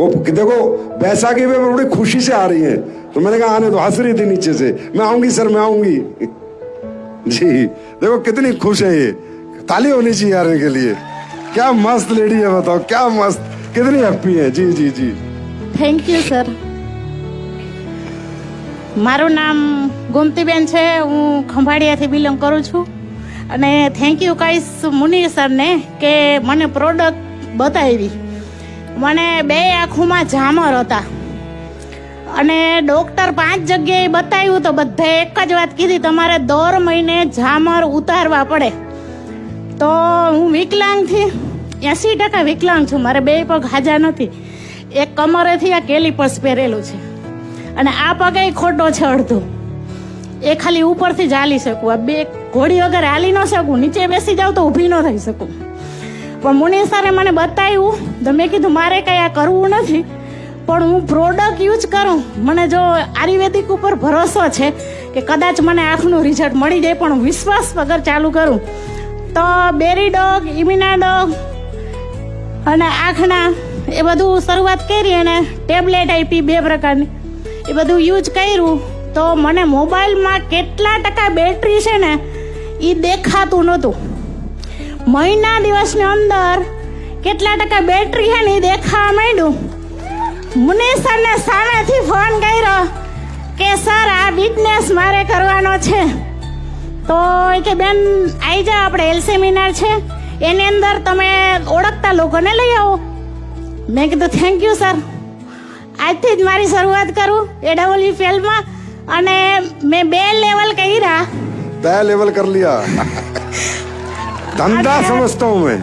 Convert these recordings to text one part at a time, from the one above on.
वो देखो बैसाखी में बड़ी खुशी से आ रही है, तो मैंने कहा आने तो हंस रही थी नीचे से, मैं आऊंगी सर मैं आऊंगी। जी देखो कितनी खुश है ये, ताली होनी चाहिए यार के लिए। क्या मस्त लेडी है, बताओ क्या मस्त, कितनी हैप्पी है। जी जी जी થેન્ક યુ સર. મારું નામ ગોમતીબેન છે, હું ખંભાળિયાથી બિલોંગ કરું છું. અને થેન્ક યુ કહીશ મુનિ સરને કે મને પ્રોડક્ટ બતાવી. મને 2 આંખોમાં ઝામર હતા અને ડૉક્ટર 5 જગ્યાએ બતાવ્યું તો બધાએ એક જ વાત કીધી, તમારે દર મહિને ઝામર ઉતારવા પડે. તો હું વિકલાંગથી 80% વિકલાંગ છું, મારે 2 પગ હાજા નથી. એક કમરેથી આ કેલિપર્સ પહેરેલું છે અને આ પગે ખોટો છે અડધો, એ ખાલી ઉપરથી જ હાલી શકું. આ 2 ઘોડી વગર હાલી ન શકું, નીચે બેસી જાઉં તો ઊભી ન થઈ શકું. પણ મુનિ સરે મને બતાવ્યું તો મેં કીધું મારે કંઈ આ કરવું નથી, પણ હું પ્રોડક્ટ યુઝ કરું. મને જો આયુર્વેદિક ઉપર ભરોસો છે કે કદાચ મને આંખનું રિઝલ્ટ મળી જાય, પણ વિશ્વાસ વગર ચાલુ કરું. તો બેરી ડોગ, ઇમિના ડોગ અને આંખના એ બધું શરૂઆત કરી અને ટેબ્લેટ આપી 2 પ્રકારની, એ બધું યુઝ કર્યું. તો મને મોબાઈલમાં કેટલા ટકા બેટરી છે ને એ દેખાતું નહોતું. મહિના દિવસની અંદર કેટલા ટકા બેટરી છે ને એ દેખાવા માંડ્યું. મુનિ સરને સામેથી ફોન કર્યો કે સર આ બિઝનેસ મારે કરવાનો છે. તો એ કે બેન આવી જાઓ, આપણે હેલ્થ સેમિનાર છે એની અંદર તમે ઓળખતા લોકોને લઈ આવો. મેં કીધું થેન્ક યુ સર, આજથી જ મારી શરૂઆત કરું AWFL અને મેં 2 લેવલ કર્યા. 2 लेवल कर लिया। धंधा समझता हूँ मैं,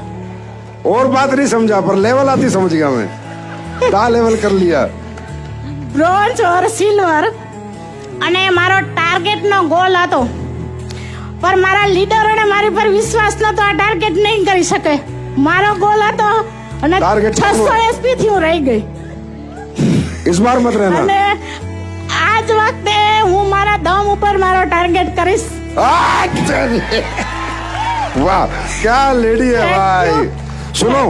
और बात नहीं समझा पर लेवल आती समझ गया मैं। 2 लेवल कर लिया, બ્રોન્ઝ ઓર સિલ્વર. અને મારો ટાર્ગેટનો ગોલ હતો, પણ મારા લીડરોને મારી પર વિશ્વાસ નતો, આ ટાર્ગેટ નહીં કરી શકે. મારો ગોલ હતો અને Target 600 SP થી હું રહી ગઈ. इस बार मत रहना। અને આજ વખતે હું મારા દમ ઉપર મારો ટાર્ગેટ કરીશ. वाह क्या लेडी है भाई। सुनो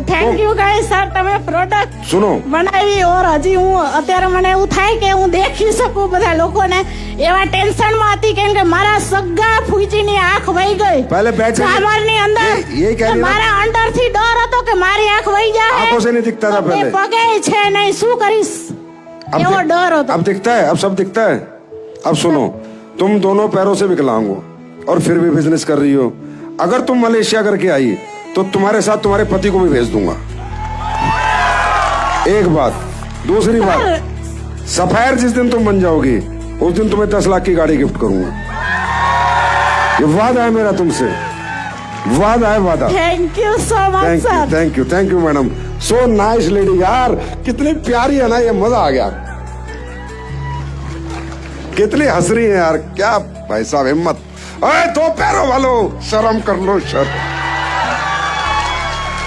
થેન્ક યુ ગાઈસ સર, તમે પ્રોડક્ટ सुनो બનાવી. ઓર હજી હું અત્યારે મને એવું થાય કે હું દેખી શકું બધા લોકોને. એવા ટેન્શનમાં હતી કેમ કે મારા સગા ફૂઈજીની આંખ વહી ગઈ पहले बैठ ઝામરની અંદર. ये कह रही મારા અંદરથી ડર હતો કે મારી આંખ વહી જાય, आंखों से नहीं दिखता था पहले, પગે છે નહીં, શું કરીશ એવો ડર હતો. अब दिखता है, अब सब दिखता है। अब सुनो, तुम दोनों पैरों से विकलांग हो और फिर भी बिजनेस कर रही हो। अगर तुम मलेशिया करके आई तो तुम्हारे साथ तुम्हारे पति को भी भेज दूंगा। एक बात, दूसरी बात, सफायर जिस दिन तुम बन जाओगी उस दिन तुम्हें 10 लाख की गाड़ी गिफ्ट करूंगा। ये वादा है मेरा तुमसे, वादा है वादा। Thank you so much sir. Thank you madam, so nice lady यार, कितनी प्यारी है ना, ये मजा आ गया। कितनी हंस रही है यार, क्या भाई साहब हिम्मत। अरे 2 पैरों वालों शर्म कर लो शर्म।